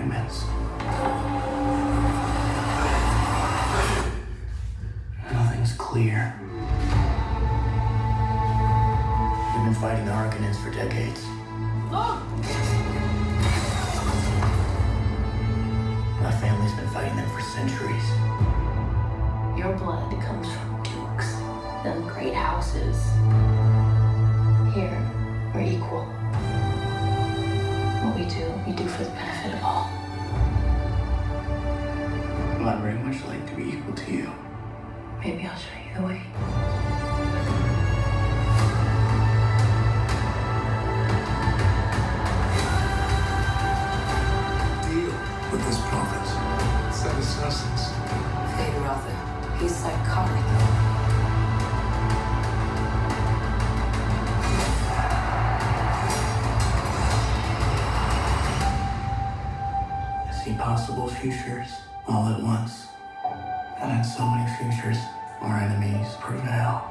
fragments. Nothing's clear. We've been fighting the Harkonnens for decades. My family's been fighting them for centuries. Your blood comes from dukes and great houses. Here, we're equal. What we do for the benefit of all. Well, I'd very much like to be equal to you. Maybe I'll show you the way. Deal with this prophet. Send us Sussex. Haderach, he's psychotic. I see possible futures all at once. And in so many futures, our enemies prevail.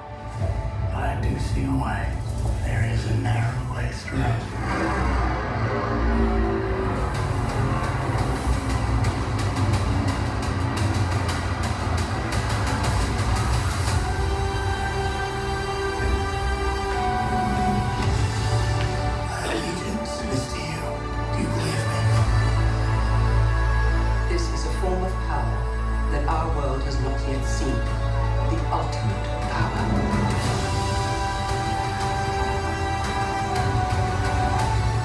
But I do see a way. There is a narrow way through. Allegiance is to you. Do you believe me? This is a form of power that our world has not yet seen. The ultimate power.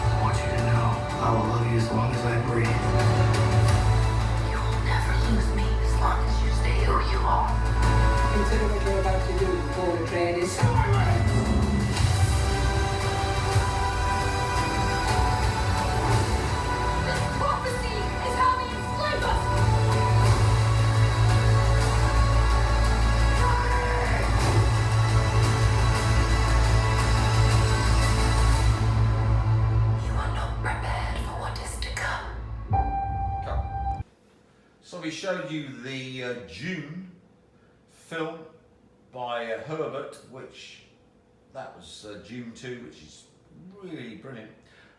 I want you to know I will love you as long as I breathe. You will never lose me as long as you stay who you are. Consider what you're about to do before the dread is This prophecy is how they enslave us! You are not prepared for what is to come. So we showed you the June film by Herbert, which that was June 2, which is really brilliant.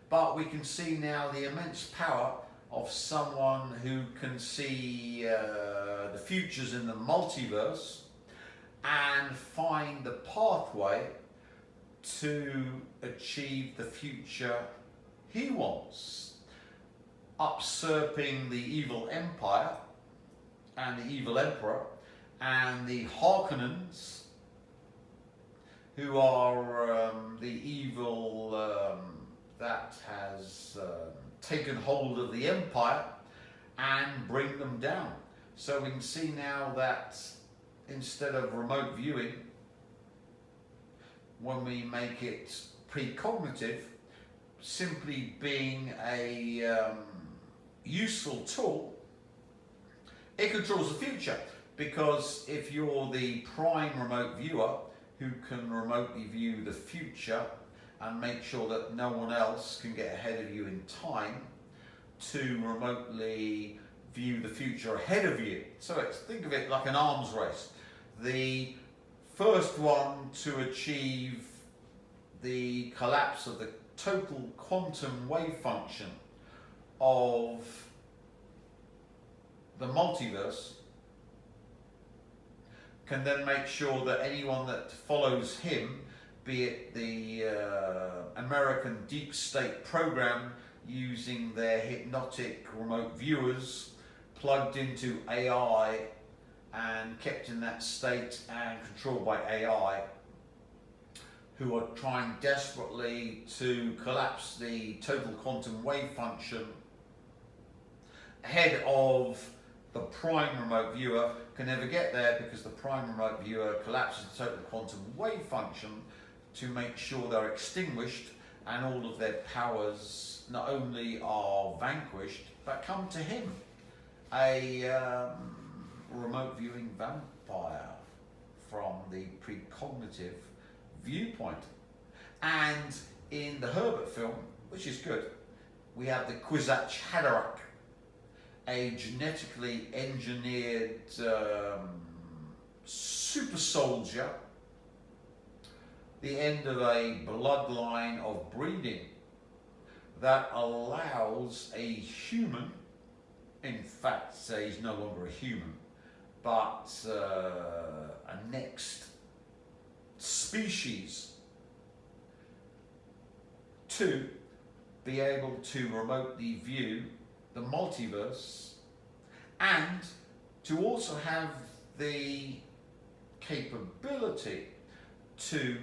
But we can see now the immense power of someone who can see the futures in the multiverse and find the pathway to achieve the future he wants, usurping the evil empire and the evil emperor and the Harkonnens, who are the evil that has taken hold of the empire, and bring them down. So we can see now that instead of remote viewing, when we make it precognitive, simply being a useful tool, it controls the future. Because if you're the prime remote viewer who can remotely view the future and make sure that no one else can get ahead of you in time to remotely view the future ahead of you. So think of it like an arms race. The first one to achieve the collapse of the total quantum wave function of the multiverse can then make sure that anyone that follows him, be it the American deep state program using their hypnotic remote viewers plugged into AI and kept in that state and controlled by AI, who are trying desperately to collapse the total quantum wave function ahead of the prime remote viewer, can never get there because the prime remote viewer collapses the total quantum wave function to make sure they're extinguished and all of their powers not only are vanquished but come to him, a remote viewing vampire from the precognitive viewpoint. And in the Herbert film, which is good, we have the Kwisatz Haderach, a genetically engineered super soldier, the end of a bloodline of breeding that allows a human In fact, he's no longer a human, but a next species to be able to remotely view the multiverse and to also have the capability to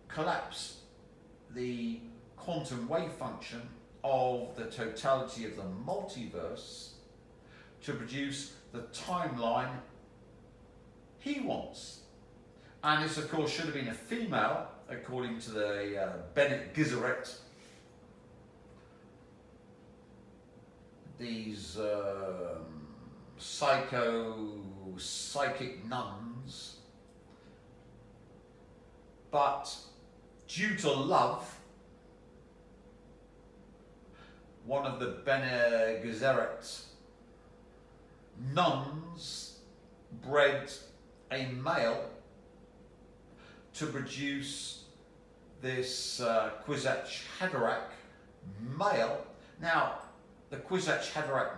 collapse the quantum wave function of the totality of the multiverse to produce the timeline he wants. And this, of course, should have been a female, according to the Bene Gesserit. These psychic nuns. But due to love, one of the Bene Gesserit nuns bred a male to produce this Kwisatz Haderach male. Now, the Kwisatz Haderach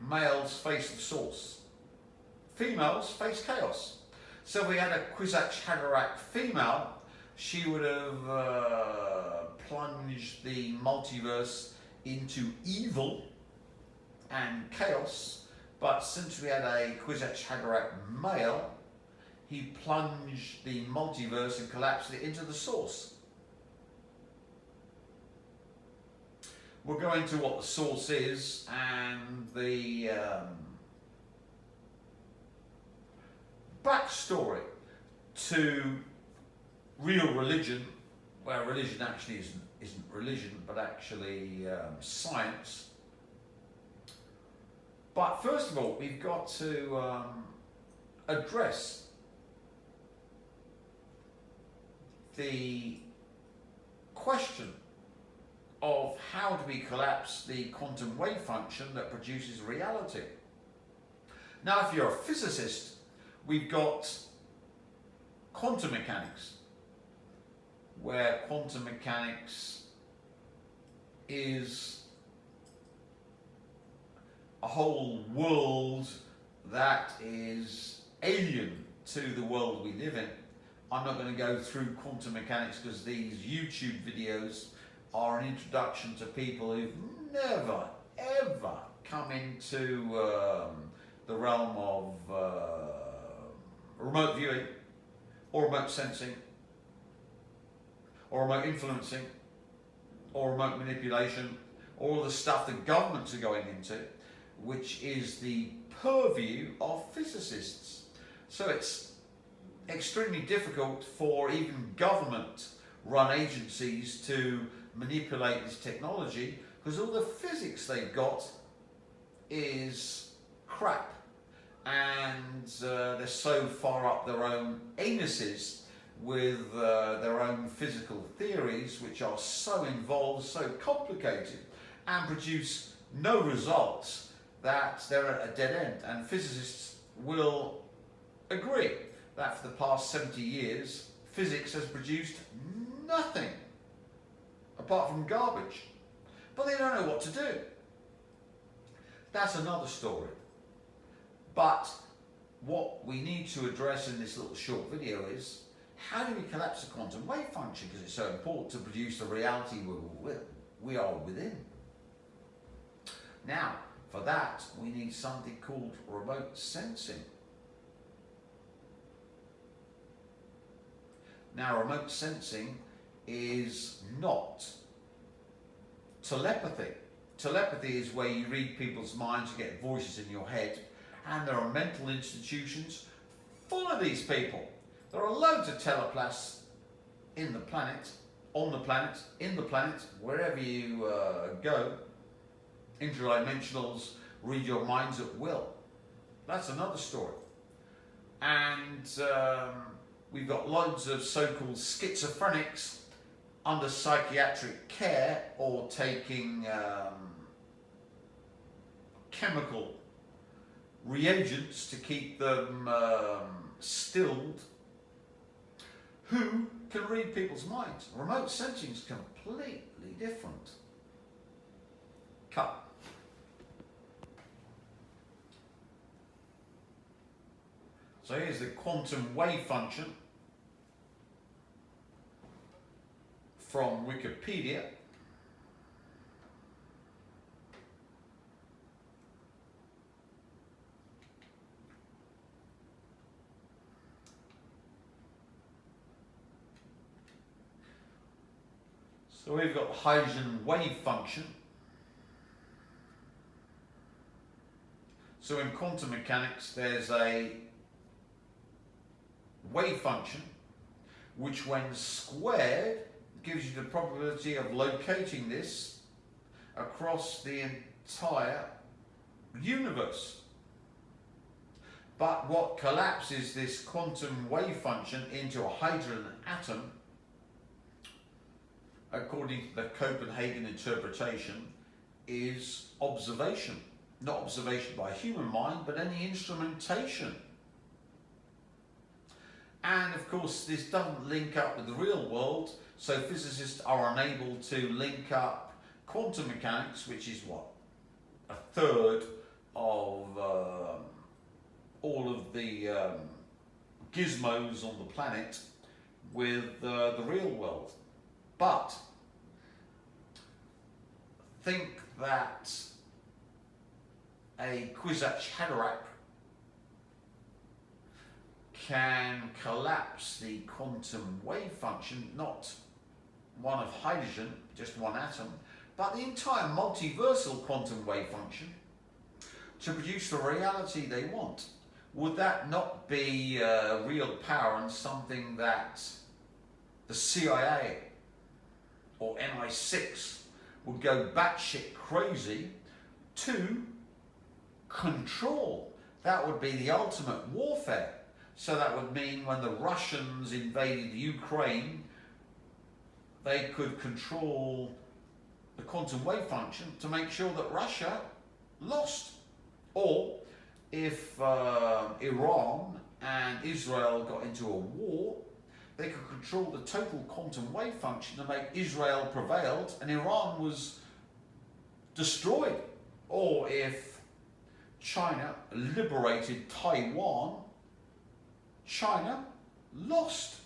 males face the source, females face chaos. So if we had a Kwisatz Haderach female, she would have plunged the multiverse into evil and chaos. But since we had a Kwisatz Haderach male, he plunged the multiverse and collapsed it into the source. We'll go into what the source is and the backstory to real religion, where religion actually isn't religion, but actually science. But first of all, we've got to address the question of how do we collapse the quantum wave function that produces reality. Now, if you're a physicist, we've got quantum mechanics, where quantum mechanics is a whole world that is alien to the world we live in. I'm not going to go through quantum mechanics because these YouTube videos are an introduction to people who've never, ever come into the realm of remote viewing or remote sensing or remote influencing or remote manipulation, all the stuff the governments are going into, which is the purview of physicists. So it's extremely difficult for even government-run agencies to manipulate this technology, because all the physics they've got is crap, and they're so far up their own anuses with their own physical theories, which are so involved, so complicated, and produce no results, that they're at a dead end. And physicists will agree that for the past 70 years, physics has produced nothing apart from garbage. But they don't know what to do. That's another story. But what we need to address in this little short video is, how do we collapse the quantum wave function? Because it's so important to produce the reality we are within. Now, for that, we need something called remote sensing. Now, remote sensing is not telepathy. Telepathy is where you read people's minds, you get voices in your head, and there are mental institutions full of these people. There are loads of telepaths in the planet, on the planet, in the planet, wherever you go. Interdimensionals read your minds at will. That's another story. And we've got loads of so-called schizophrenics under psychiatric care or taking chemical reagents to keep them stilled, who can read people's minds. Remote sensing is completely different. cut. So here's the quantum wave function from Wikipedia. So we've got the hydrogen wave function. So in quantum mechanics, there's a wave function which, when squared, gives you the probability of locating this across the entire universe. But what collapses this quantum wave function into a hydrogen atom, according to the Copenhagen interpretation, is observation. Not observation by a human mind, but any instrumentation. And of course, this doesn't link up with the real world, so physicists are unable to link up quantum mechanics, which is what? A third of all of the gizmos on the planet, with the real world. But think that a Kwisatz Haderach can collapse the quantum wave function, not one of hydrogen, just one atom, but the entire multiversal quantum wave function to produce the reality they want. Would that not be real power and something that the CIA or MI6 would go batshit crazy to control? That would be the ultimate warfare. So that would mean when the Russians invaded Ukraine, they could control the quantum wave function to make sure that Russia lost. Or if Iran and Israel got into a war, they could control the total quantum wave function to make Israel prevailed and Iran was destroyed. Or if China liberated Taiwan, China lost.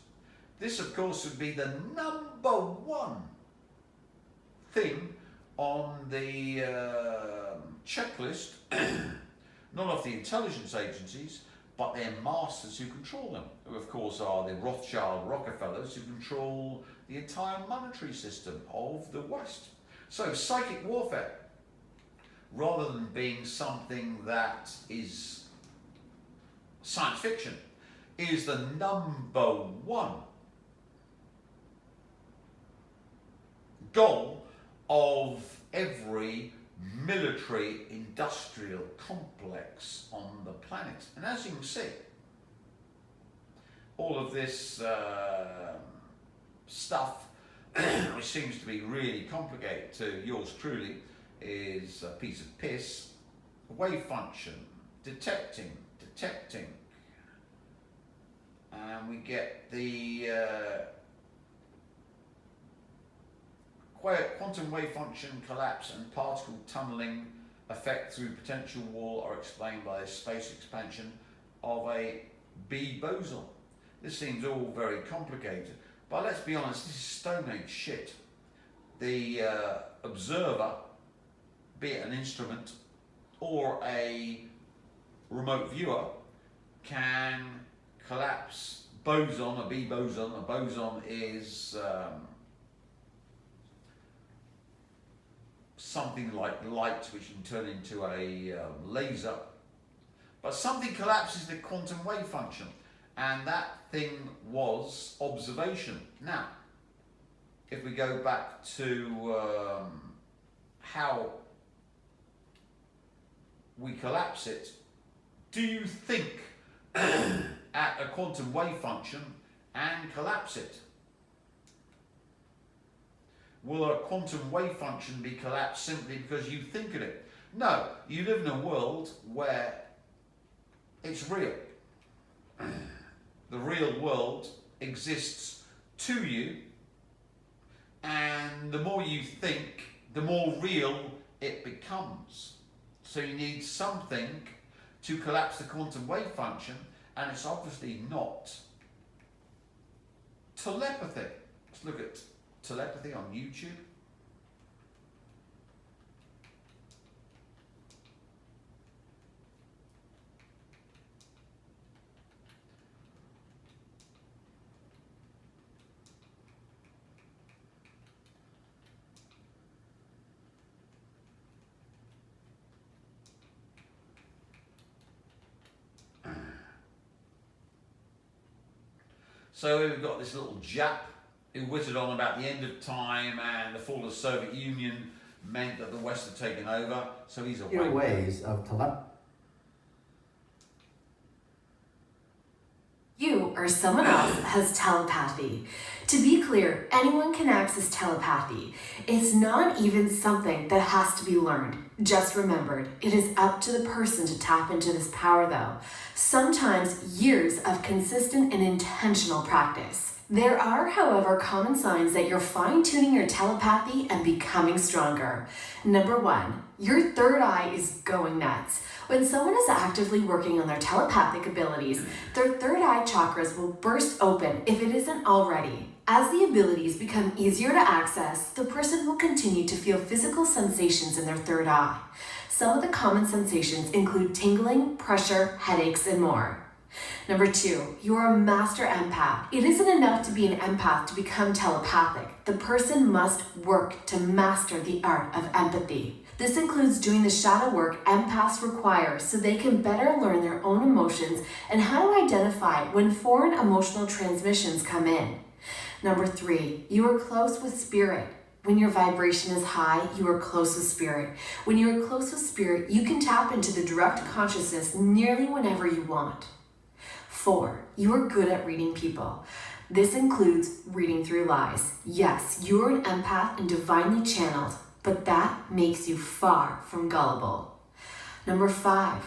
This, of course, would be the number one thing on the checklist, not of the intelligence agencies, but their masters who control them, who of course are the Rothschild Rockefellers who control the entire monetary system of the West. So psychic warfare, rather than being something that is science fiction, is the number one goal of every military industrial complex on the planet. And as you can see, all of this stuff, which seems to be really complicated to yours truly, is a piece of piss. Wave function, detecting, and we get the quantum wave function collapse and particle tunneling effect through potential wall are explained by the space expansion of a B boson. This seems all very complicated, but let's be honest, this is Stone Age shit. The observer, be it an instrument or a remote viewer, can collapse boson, a B boson. A boson is something like light which you can turn into a laser. But something collapses the quantum wave function, and that thing was observation. Now, if we go back to how we collapse it, do you think at a quantum wave function and collapse it? Will a quantum wave function be collapsed simply because you think of it? No, you live in a world where it's real. The real world exists to you, and the more you think, the more real it becomes. So you need something to collapse the quantum wave function, and it's obviously not telepathy. Let's look at telepathy on YouTube. So we've got this little Jap who whittled on about the end of time and the fall of the Soviet Union meant that the West had taken over. So he's a Your ways of telepathy. You or someone else has telepathy. To be clear, anyone can access telepathy. It's not even something that has to be learned, just remembered. It is up to the person to tap into this power though. Sometimes years of consistent and intentional practice. There are, however, common signs that you're fine-tuning your telepathy and becoming stronger. Number 1, your third eye is going nuts. When someone is actively working on their telepathic abilities, their third eye chakras will burst open if it isn't already. As the abilities become easier to access, the person will continue to feel physical sensations in their third eye. Some of the common sensations include tingling, pressure, headaches, and more. Number 2, you are a master empath. It isn't enough to be an empath to become telepathic. The person must work to master the art of empathy. This includes doing the shadow work empaths require so they can better learn their own emotions and how to identify when foreign emotional transmissions come in. Number 3, you are close with spirit. When your vibration is high, you are close with spirit. When you are close with spirit, you can tap into the direct consciousness nearly whenever you want. 4, you are good at reading people. This includes reading through lies. Yes, you are an empath and divinely channeled, but that makes you far from gullible. Number 5,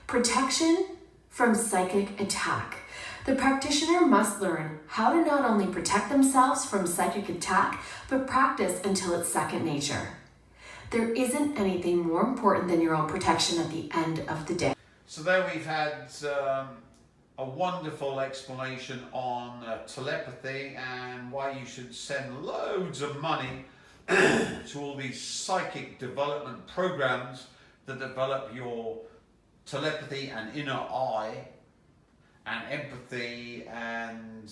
protection from psychic attack. The practitioner must learn how to not only protect themselves from psychic attack, but practice until it's second nature. There isn't anything more important than your own protection at the end of the day. So there we've had a wonderful explanation on telepathy and why you should send loads of money to all these psychic development programs that develop your telepathy and inner eye and empathy and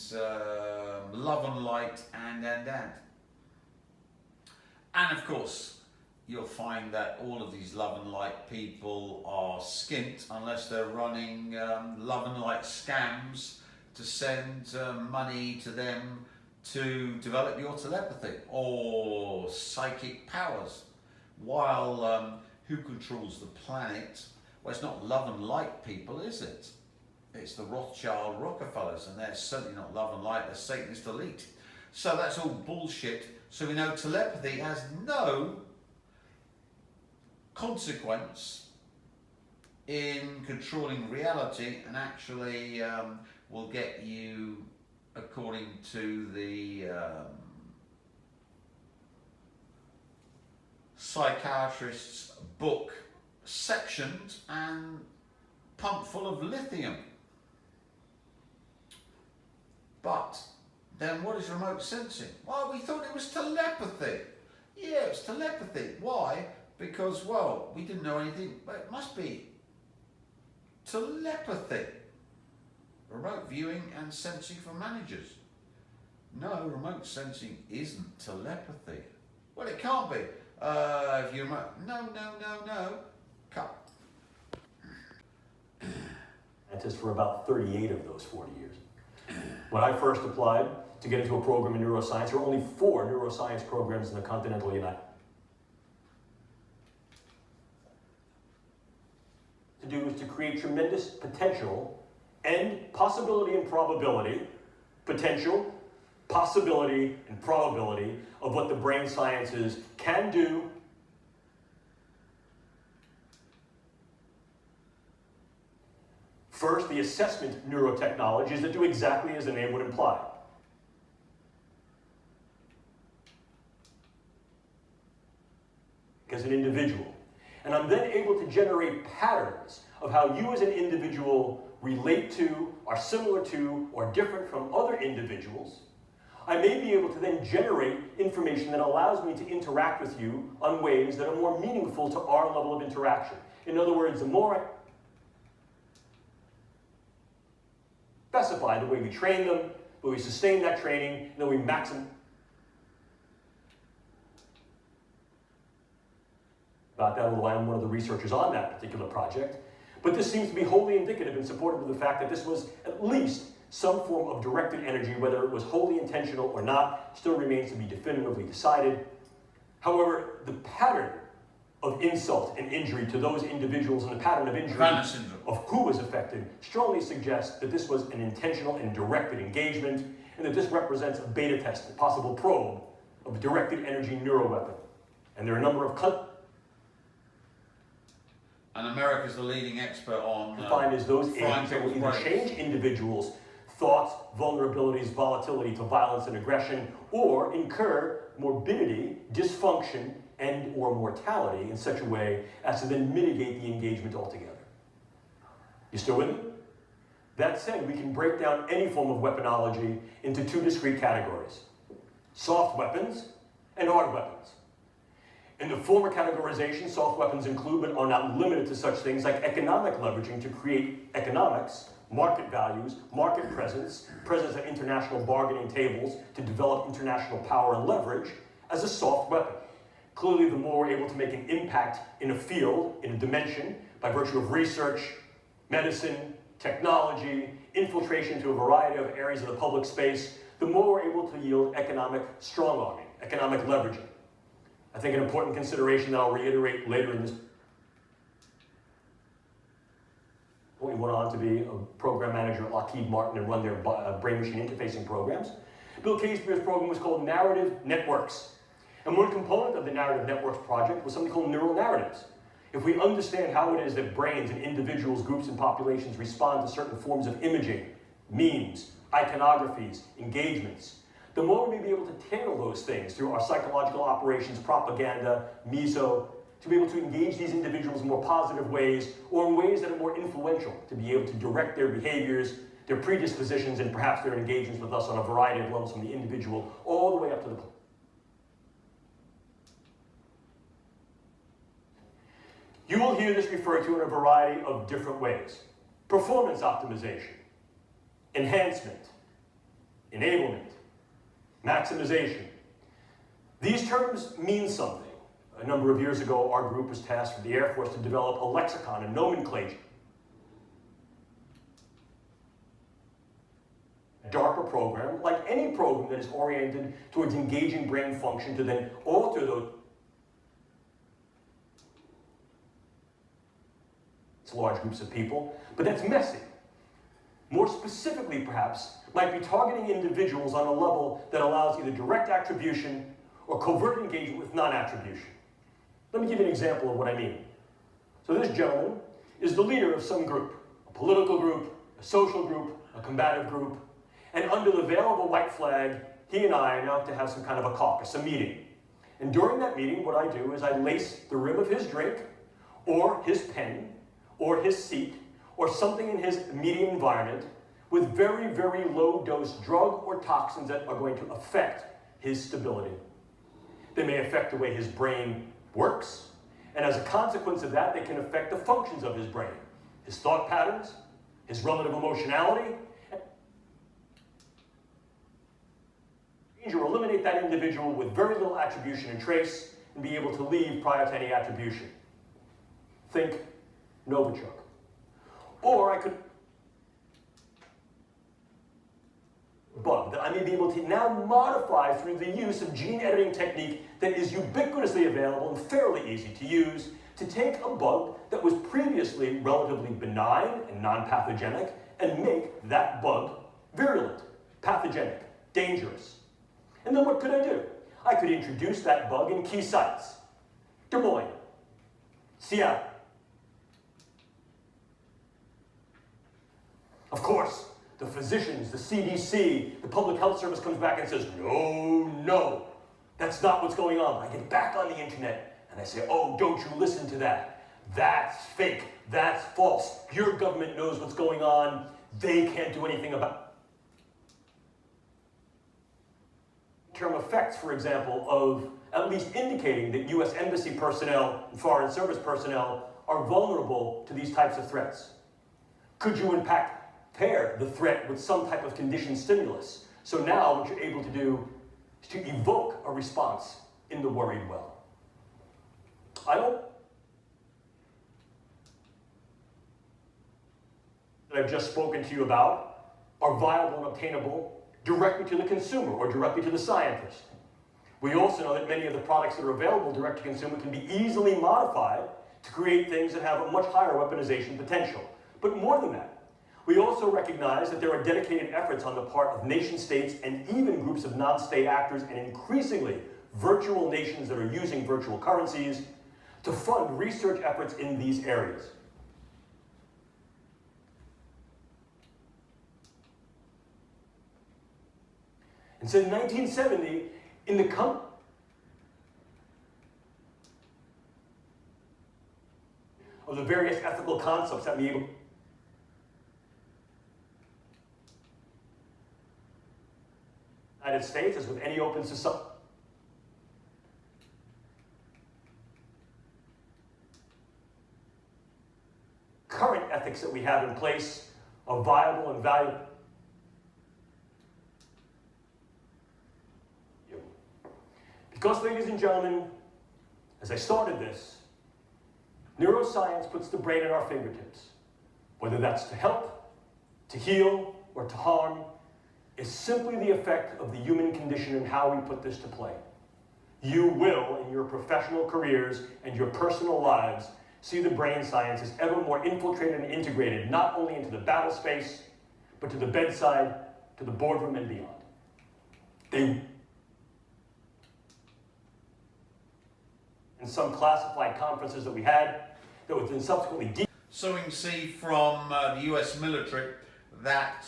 love and light and. And of course, you'll find that all of these love and light people are skint unless they're running love and light scams to send money to them to develop your telepathy or psychic powers. While who controls the planet? Well, it's not love and light people, is it? It's the Rothschild Rockefellers, and they're certainly not love and light, they're Satanist elite. So that's all bullshit. So we know telepathy has no consequence in controlling reality and actually will get you, according to the psychiatrist's book, sectioned and pumped full of lithium. But then what is remote sensing? Well, we thought it was telepathy. Yeah, it's telepathy. Why? Because, well, we didn't know anything, but it must be telepathy. Remote viewing and sensing for managers. No, remote sensing isn't telepathy. Well, it can't be. If you remote, no. Cut. Scientist for about 38 of those 40 years. When I first applied to get into a program in neuroscience, there were only 4 neuroscience programs in the continental United to do is to create tremendous potential and possibility and probability, potential, possibility, and probability of what the brain sciences can do. First, the assessment neurotechnologies that do exactly as the name would imply. as an individual. And I'm then able to generate patterns of how you as an individual relate to, are similar to, or different from other individuals. I may be able to then generate information that allows me to interact with you on ways that are more meaningful to our level of interaction. In other words, the more I specify the way we train them, the way we sustain that training, and then we maximize about that, although I am one of the researchers on that particular project. But this seems to be wholly indicative and supportive of the fact that this was at least some form of directed energy, whether it was wholly intentional or not, still remains to be definitively decided. However, the pattern of insult and injury to those individuals and the pattern of injury of who was affected strongly suggests that this was an intentional and directed engagement, and that this represents a beta test, a possible probe of a directed energy neuroweapon. And there are a number of and America's the leading expert on defined as those agents that will either change individuals' thoughts, vulnerabilities, volatility to violence and aggression, or incur morbidity, dysfunction, and or mortality in such a way as to then mitigate the engagement altogether. You still with me? That said, we can break down any form of weaponology into two discrete categories: soft weapons and hard weapons. In the former categorization, soft weapons include but are not limited to such things like economic leveraging to create economics, market values, market presence at international bargaining tables to develop international power and leverage as a soft weapon. Clearly, the more we're able to make an impact in a field, in a dimension, by virtue of research, medicine, technology, infiltration into a variety of areas of the public space, the more we're able to yield economic strong-arming, economic leveraging. I think an important consideration that I'll reiterate later in this. He went on to be a program manager at Lockheed Martin and run their brain-machine interfacing programs. Bill Casebeer's program was called Narrative Networks. And one component of the Narrative Networks project was something called neural narratives. If we understand how it is that brains and individuals, groups, and populations respond to certain forms of imaging, memes, iconographies, engagements, the more we may be able to tailor those things through our psychological operations, propaganda, meso, to be able to engage these individuals in more positive ways or in ways that are more influential, to be able to direct their behaviors, their predispositions, and perhaps their engagements with us on a variety of levels, from the individual all the way up to the. You will hear this referred to in a variety of different ways: performance optimization, enhancement, enablement, maximization. These terms mean something. A number of years ago, our group was tasked with the Air Force to develop a lexicon and nomenclature. A DARPA program, like any program that is oriented towards engaging brain function to then alter those large groups of people, but that's messy. More specifically, perhaps, might be targeting individuals on a level that allows either direct attribution or covert engagement with non-attribution. Let me give you an example of what I mean. So this gentleman is the leader of some group, a political group, a social group, a combative group, and under the veil of a white flag, he and I are now to have some kind of a caucus, a meeting. And during that meeting, what I do is I lace the rim of his drink, or his pen, or his seat, or something in his immediate environment with very, very low dose drug or toxins that are going to affect his stability. They may affect the way his brain works, and as a consequence of that, they can affect the functions of his brain, his thought patterns, his relative emotionality, or eliminate that individual with very little attribution and trace and be able to leave prior to any attribution. Think Novichok. Or I could bug that I may be able to now modify through the use of gene editing technique that is ubiquitously available and fairly easy to use to take a bug that was previously relatively benign and non-pathogenic and make that bug virulent, pathogenic, dangerous. And then what could I do? I could introduce that bug in key sites: Des Moines, Seattle. Of course, the physicians, the CDC, the Public Health Service comes back and says, no, that's not what's going on. I get back on the internet, And I say, oh, don't you listen to that. That's fake. That's false. Your government knows what's going on. They can't do anything about it. Term effects, for example, of at least indicating that U.S. embassy personnel and foreign service personnel are vulnerable to these types of threats. Could you, in fact, pair the threat with some type of conditioned stimulus? So now what you're able to do is to evoke a response in the worried well. I don't that I've just spoken to you about are viable and obtainable directly to the consumer or directly to the scientist. We also know that many of the products that are available direct to consumer can be easily modified to create things that have a much higher weaponization potential. But more than that, we also recognize that there are dedicated efforts on the part of nation states and even groups of non-state actors and increasingly virtual nations that are using virtual currencies to fund research efforts in these areas. And so in 1970, in the of the various ethical concepts that we able United States, as with any open society, current ethics that we have in place are viable and valuable. Because, ladies and gentlemen, as I started this, neuroscience puts the brain at our fingertips. Whether that's to help, to heal, or to harm, is simply the effect of the human condition and how we put this to play. You will, in your professional careers and your personal lives, see the brain science as ever more infiltrated and integrated, not only into the battle space, but to the bedside, to the boardroom and beyond. In some classified conferences that we had, that was then subsequently So we can see from the US military that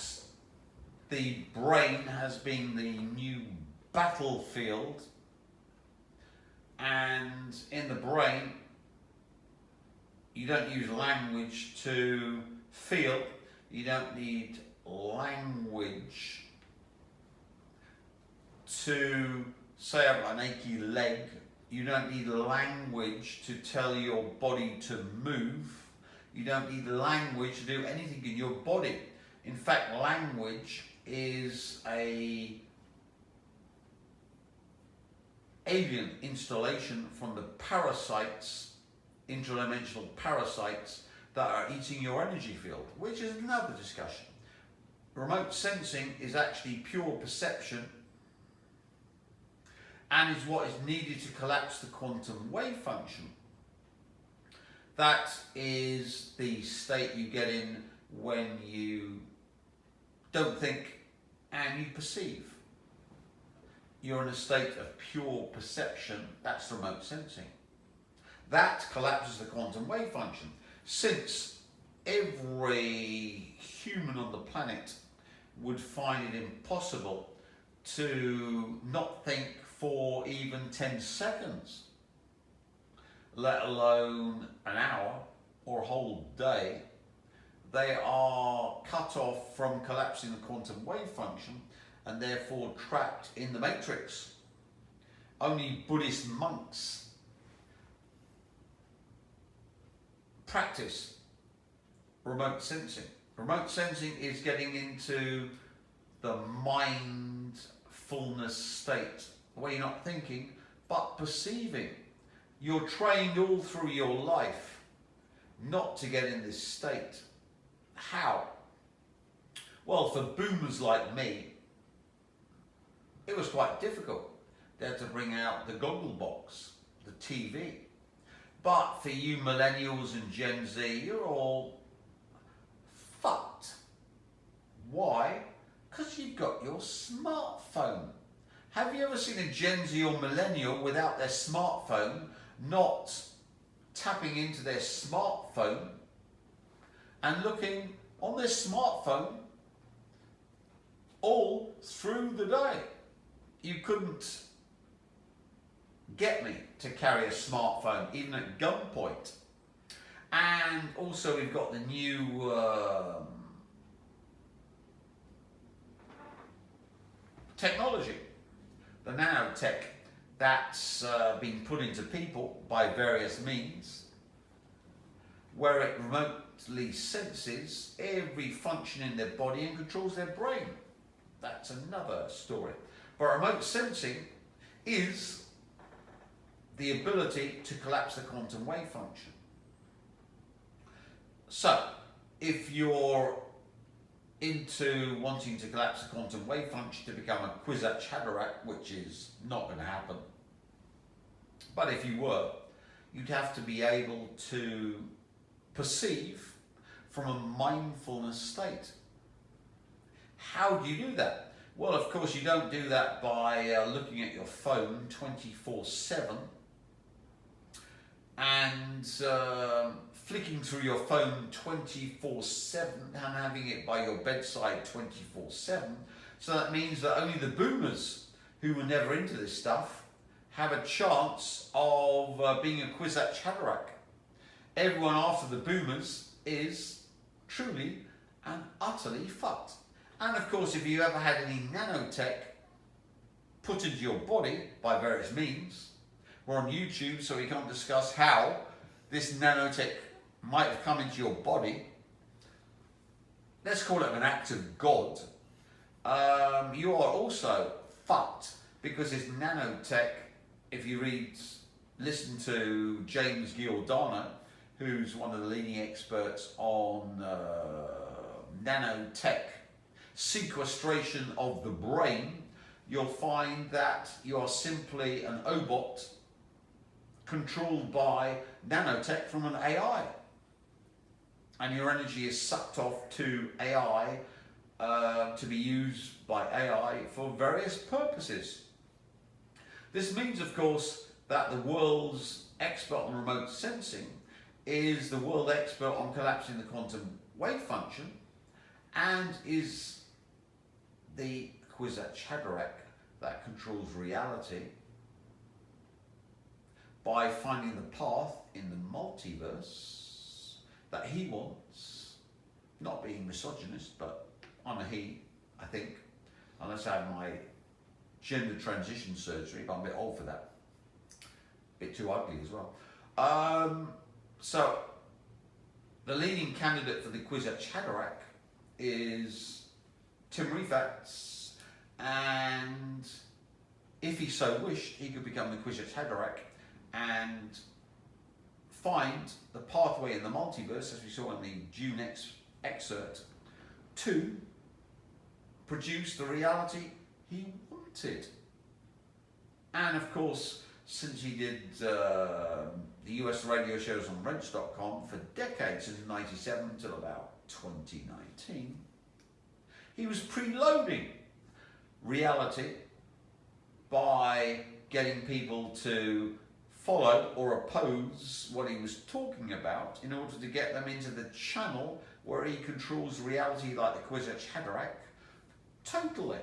the brain has been the new battlefield, and in the brain you don't use language to feel, you don't need language to say I've got an achy leg, you don't need language to tell your body to move, you don't need language to do anything in your body. In fact, language is a alien installation from the parasites, interdimensional parasites that are eating your energy field, which is another discussion. Remote sensing is actually pure perception and is what is needed to collapse the quantum wave function. That is the state you get in when you don't think and you perceive. You're in a state of pure perception. That's remote sensing. That collapses the quantum wave function. Since every human on the planet would find it impossible to not think for even 10 seconds, let alone an hour or a whole day, they are cut off from collapsing the quantum wave function and therefore trapped in the matrix. Only Buddhist monks practice remote sensing. Remote sensing is getting into the mindfulness state, where you're not thinking but perceiving. You're trained all through your life not to get in this state. How? Well, for boomers like me, it was quite difficult. They had to bring out the goggle box, the TV. But for you millennials and Gen Z, you're all fucked. Why? Because you've got your smartphone. Have you ever seen a Gen Z or millennial without their smartphone, not tapping into their smartphone and looking on their smartphone all through the day? You couldn't get me to carry a smartphone, even at gunpoint. And also we've got the new technology, the nanotech that's been put into people by various means, where it remotely senses every function in their body and controls their brain. That's another story. But remote sensing is the ability to collapse the quantum wave function. So, if you're into wanting to collapse the quantum wave function to become a Kwisatz Haderach, which is not going to happen, but if you were, you'd have to be able to perceive from a mindfulness state. How do you do that? Well, of course, you don't do that by looking at your phone 24/7 and flicking through your phone 24/7 and having it by your bedside 24/7. So that means that only the boomers who were never into this stuff have a chance of being a Kwisatz Haderach. Everyone after the boomers is truly and utterly fucked. And of course, if you ever had any nanotech put into your body by various means, we're on YouTube, so we can't discuss how this nanotech might have come into your body. Let's call it an act of God. You are also fucked, because this nanotech, if you listen to James Giordano, who's one of the leading experts on nanotech sequestration of the brain, you'll find that you are simply an obot controlled by nanotech from an AI. And your energy is sucked off to AI to be used by AI for various purposes. This means, of course, that the world's expert on remote sensing is the world expert on collapsing the quantum wave function and is the Kwisatz Haderach that controls reality by finding the path in the multiverse that he wants, not being misogynist, but I'm a he, I think, unless I have my gender transition surgery, but I'm a bit old for that. A bit too ugly as well. So, the leading candidate for the Kwisatz Haderach is Tim Rifat, and if he so wished, he could become the Kwisatz Haderach and find the pathway in the multiverse, as we saw in the June excerpt, to produce the reality he wanted. And of course, since he did the US radio shows on Wrench.com for decades, since 97 until about 2019, he was preloading reality by getting people to follow or oppose what he was talking about in order to get them into the channel where he controls reality like the Kwisatz Haderach totally.